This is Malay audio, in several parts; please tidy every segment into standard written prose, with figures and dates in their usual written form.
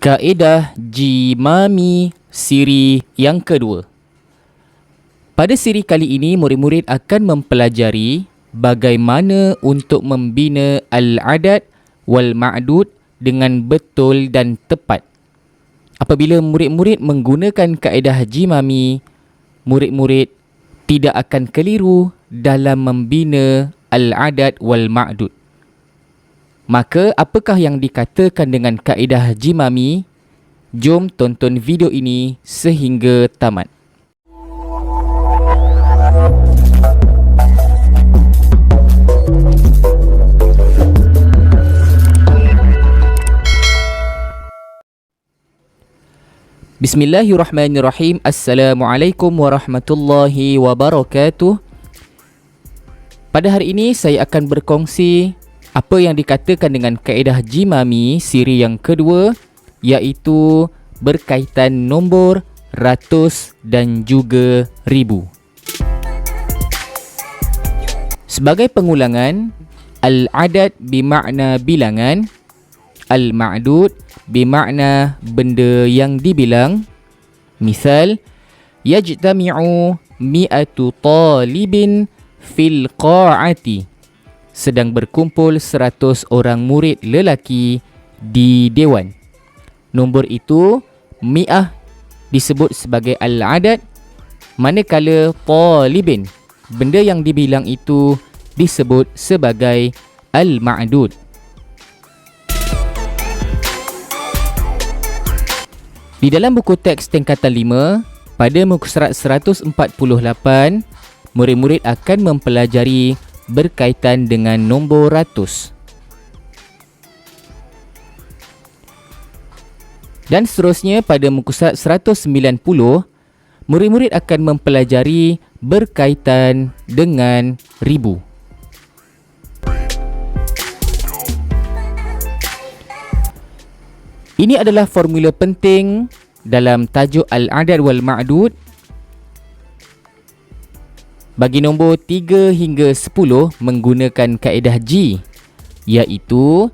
Kaedah Jimami siri yang kedua. Pada siri kali ini, murid-murid akan mempelajari bagaimana untuk membina al-adad wal ma'dud dengan betul dan tepat. Apabila murid-murid menggunakan kaedah Jimami, murid-murid tidak akan keliru dalam membina al-adad wal ma'dud. Maka, apakah yang dikatakan dengan kaedah Jimami? Jom tonton video ini sehingga tamat. Bismillahirrahmanirrahim. Assalamualaikum warahmatullahi wabarakatuh. Pada hari ini saya akan berkongsi apa yang dikatakan dengan kaedah Jimami siri yang kedua, iaitu berkaitan nombor, ratus dan juga ribu. Sebagai pengulangan, al-adad bermakna bilangan, al-ma'dud bermakna benda yang dibilang. Misal, yajtami'u mi'atu talibin fil qa'ati. Sedang berkumpul 100 orang murid lelaki di dewan. Nombor itu, mi'ah disebut sebagai al-adad, manakala talibin, benda yang dibilang itu disebut sebagai al-ma'dud. Di dalam buku teks tingkatan 5, pada muka surat 148, murid-murid akan mempelajari berkaitan dengan nombor ratus. Dan seterusnya pada muka surat 190, murid-murid akan mempelajari berkaitan dengan ribu. Ini adalah formula penting dalam tajuk al-adad wal ma'dud. Bagi nombor 3 hingga 10 menggunakan kaedah G, iaitu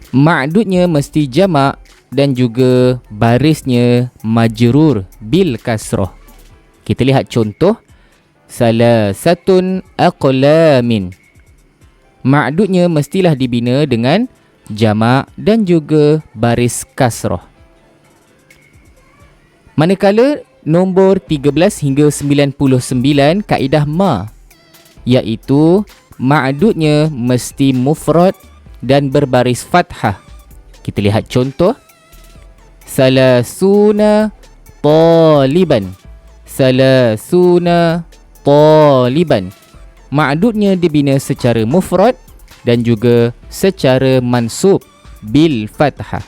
ma'dudnya mesti jamak dan juga barisnya majrur bil kasrah. Kita lihat contoh. Salasatun aqlamin. Ma'dudnya mestilah dibina dengan jamak dan juga baris kasrah. Manakala nombor 13 hingga 99 kaedah ma, iaitu ma'dudnya mesti mufrad dan berbaris fathah. Kita lihat contoh. Salasuna taliban. Salasuna taliban. Ma'dudnya dibina secara mufrad dan juga secara mansub bil fathah.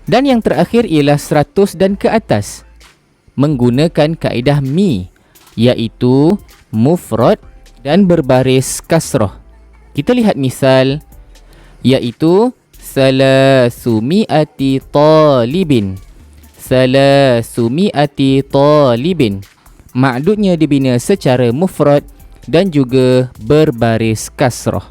Dan yang terakhir ialah 100 dan ke atas menggunakan kaedah mi, iaitu mufrad dan berbaris kasrah. Kita lihat misal, iaitu salasumi'ati talibin. Salasumi'ati talibin. Ma'dudnya dibina secara mufrad dan juga berbaris kasrah.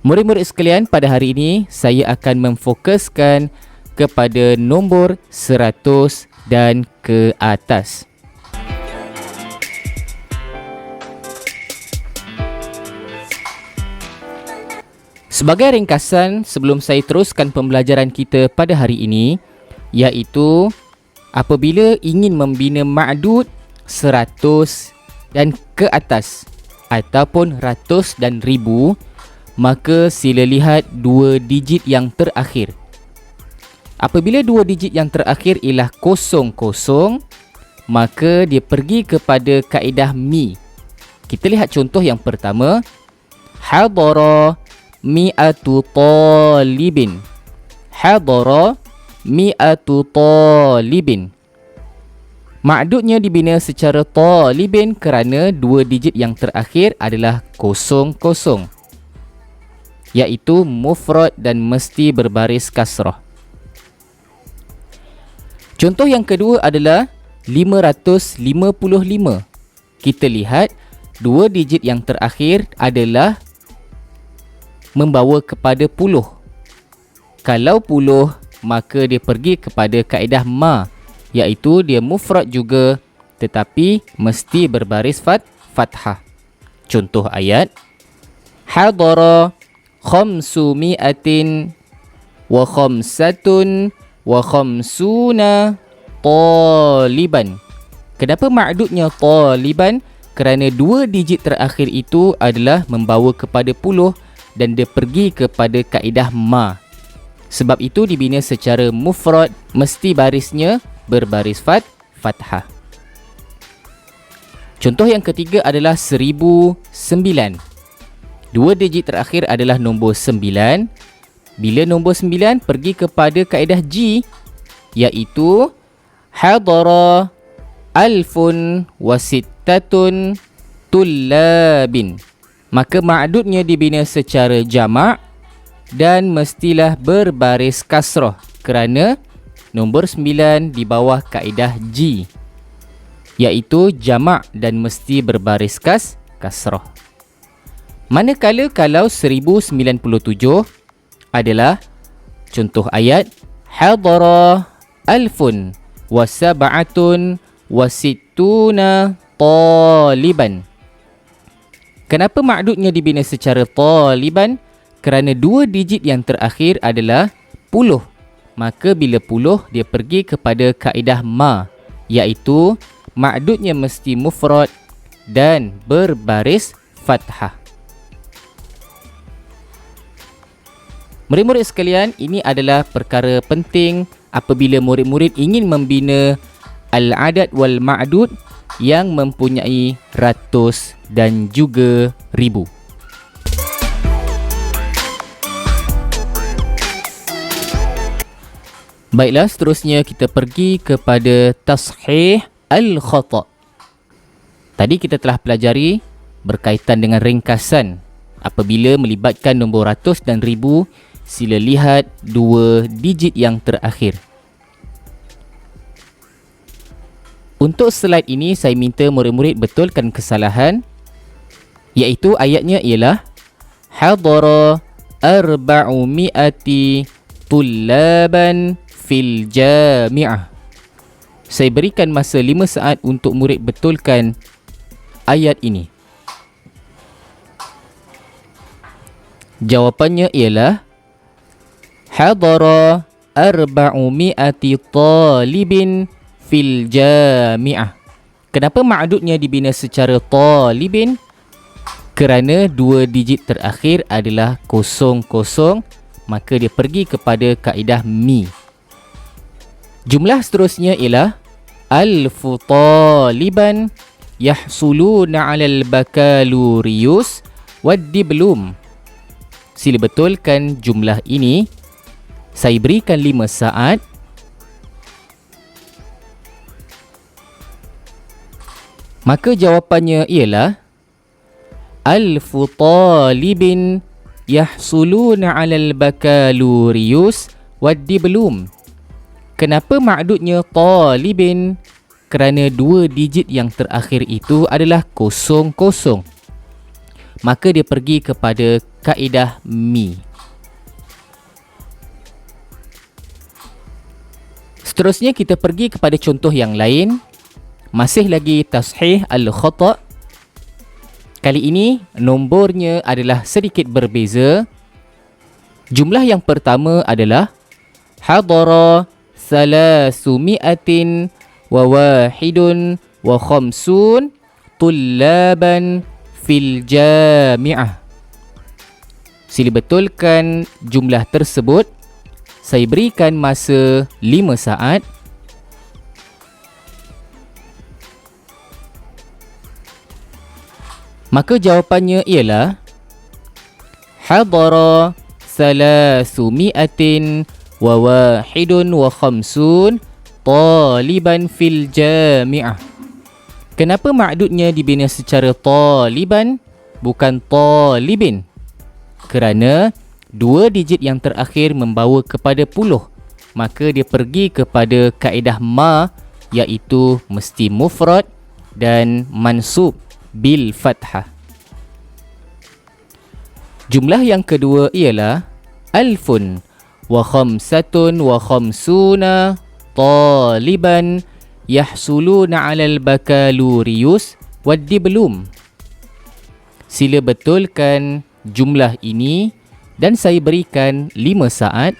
Murid-murid sekalian, pada hari ini saya akan memfokuskan kepada nombor 100 dan ke atas. Sebagai ringkasan sebelum saya teruskan pembelajaran kita pada hari ini, iaitu apabila ingin membina ma'dud 100 dan ke atas ataupun ratus dan ribu, maka sila lihat dua digit yang terakhir. Apabila dua digit yang terakhir ialah 00, maka dia pergi kepada kaedah mi. Kita lihat contoh yang pertama. Hadara mi'atu talibin. Hadara mi'atu talibin. Ma'dudnya dibina secara talibin kerana dua digit yang terakhir adalah 00, iaitu mufrad dan mesti berbaris kasrah. Contoh yang kedua adalah 555. Kita lihat dua digit yang terakhir adalah membawa kepada puluh. Kalau puluh, maka dia pergi kepada kaedah ma, iaitu dia mufrad juga tetapi mesti berbaris fathah. Contoh ayat, hadara khamsumi'atin wa khamsatun wa khamsuna taliban. Kenapa ma'dudnya taliban? Kerana dua digit terakhir itu adalah membawa kepada puluh dan dia pergi kepada kaedah ma. Sebab itu dibina secara mufrad, mesti barisnya berbaris fathah. Contoh yang ketiga adalah 1009. Dua digit terakhir adalah nombor 9. Bila nombor 9 pergi kepada kaedah G, iaitu hadara alfun wa sittatun tullabin. Maka ma'dudnya dibina secara jamak dan mestilah berbaris kasrah kerana nombor 9 di bawah kaedah G, iaitu jamak dan mesti berbaris kasrah. Manakala kalau 1097 adalah contoh ayat, hadara alfun wa sab'atun wa sittuna taliban. Kenapa ma'dudnya dibina secara taliban? Kerana dua digit yang terakhir adalah puluh. Maka bila puluh, dia pergi kepada kaedah ma, iaitu ma'dudnya mesti mufrad dan berbaris fathah. Murid-murid sekalian, ini adalah perkara penting apabila murid-murid ingin membina al-adad wal ma'dud yang mempunyai ratus dan juga ribu. Baiklah, seterusnya kita pergi kepada tashih al-khata'. Tadi kita telah pelajari berkaitan dengan ringkasan. Apabila melibatkan nombor ratus dan ribu, sila lihat dua digit yang terakhir. Untuk slide ini, saya minta murid-murid betulkan kesalahan, iaitu ayatnya ialah hadara arba'umi'ati tullaban fil jami'ah. Saya berikan masa 5 saat untuk murid betulkan ayat ini. Jawapannya ialah hadara arba'umi'ati talibin fil jami'ah. Kenapa ma'dudnya dibina secara talibin? Kerana dua digit terakhir adalah 00, maka dia pergi kepada kaedah mi. Jumlah seterusnya ialah alfu taliban yahsuluna 'alal bakaluriyus wad diplom. Sila betulkan jumlah ini. Saya berikan 5 saat. Maka jawapannya ialah alfu talibin yahsuluna 'alal bakaluriyus wad diplom. Kenapa ma'dudnya talibin? Kerana dua digit yang terakhir itu adalah 00. Maka dia pergi kepada kaedah mi. Seterusnya kita pergi kepada contoh yang lain. Masih lagi tashih al-khata'. Kali ini nombornya adalah sedikit berbeza. Jumlah yang pertama adalah hadara salasumi'atin wa wahidun wa khamsun tullaban fil jami'ah. Sila betulkan jumlah tersebut. Saya berikan masa 5 saat. Maka jawapannya ialah hadara salasumi'atin wa wahidun wa khamsun taliban fil jami'ah. Kenapa ma'dudnya dibina secara taliban bukan talibin? Kerana dua digit yang terakhir membawa kepada puluh, maka dia pergi kepada kaedah ma, iaitu mesti mufrad dan mansub bil fathah. Jumlah yang kedua ialah alfun wa khamsatun wa khamsuna taliban yahsuluna 'alal bakalurius wad diplom. Sila betulkan jumlah ini dan saya berikan 5 saat.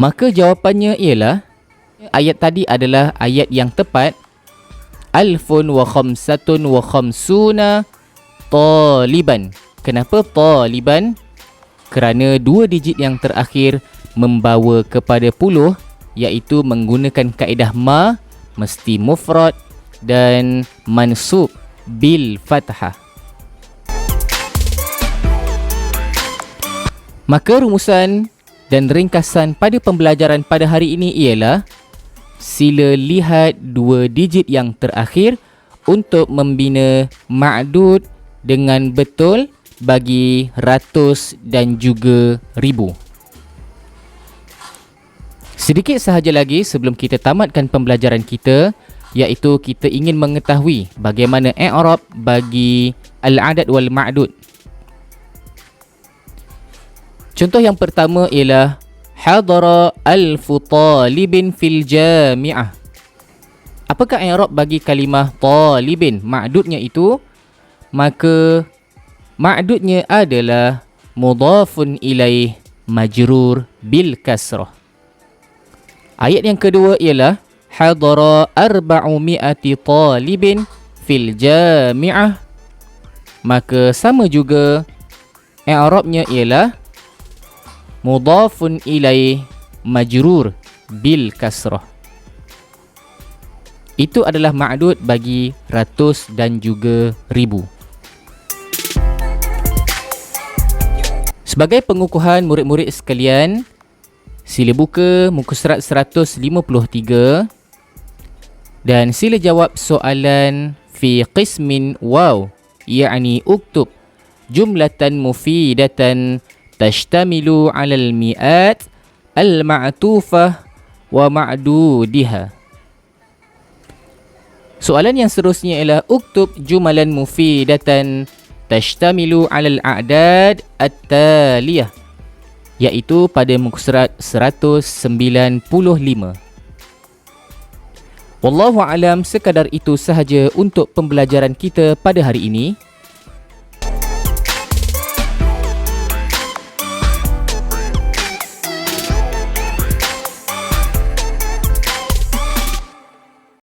Maka jawapannya ialah ayat tadi adalah ayat yang tepat. Alfun wa khamsatun wa khamsuna taliban. Kenapa taliban? Kerana 2 digit yang terakhir membawa kepada 10, iaitu menggunakan kaedah ma, mesti mufrad dan mansub bil fathah. Maka rumusan dan ringkasan pada pembelajaran pada hari ini ialah sila lihat 2 digit yang terakhir untuk membina ma'dud dengan betul bagi ratus dan juga ribu. Sedikit sahaja lagi sebelum kita tamatkan pembelajaran kita, iaitu kita ingin mengetahui bagaimana i'rab bagi al-adad wal ma'dud. Contoh yang pertama ialah hadara alfu talibin fil jami'ah. Apakah i'rab bagi kalimah talibin? Ma'dudnya itu, maka ma'dudnya adalah mudhafun ilaih majrur bil kasrah. Ayat yang kedua ialah hadara 400 talibin fil jami'ah. Maka sama juga i'rabnya ialah mudhafun ilaih majrur bil kasrah. Itu adalah ma'dud bagi ratus dan juga ribu. Sebagai pengukuhan murid-murid sekalian, sila buka muka surat 153 dan sila jawab soalan fi qismin waw, yakni uktub jumlatan mufidatan tashtamilu 'alal mi'at al-ma'tufah wa ma'dudiha. Soalan yang seterusnya ialah uktub jumalan mufidatan tashtamilu 'alal a'dad at-taliyah, iaitu pada muka surat 195. Wallahu a'lam, sekadar itu sahaja untuk pembelajaran kita pada hari ini.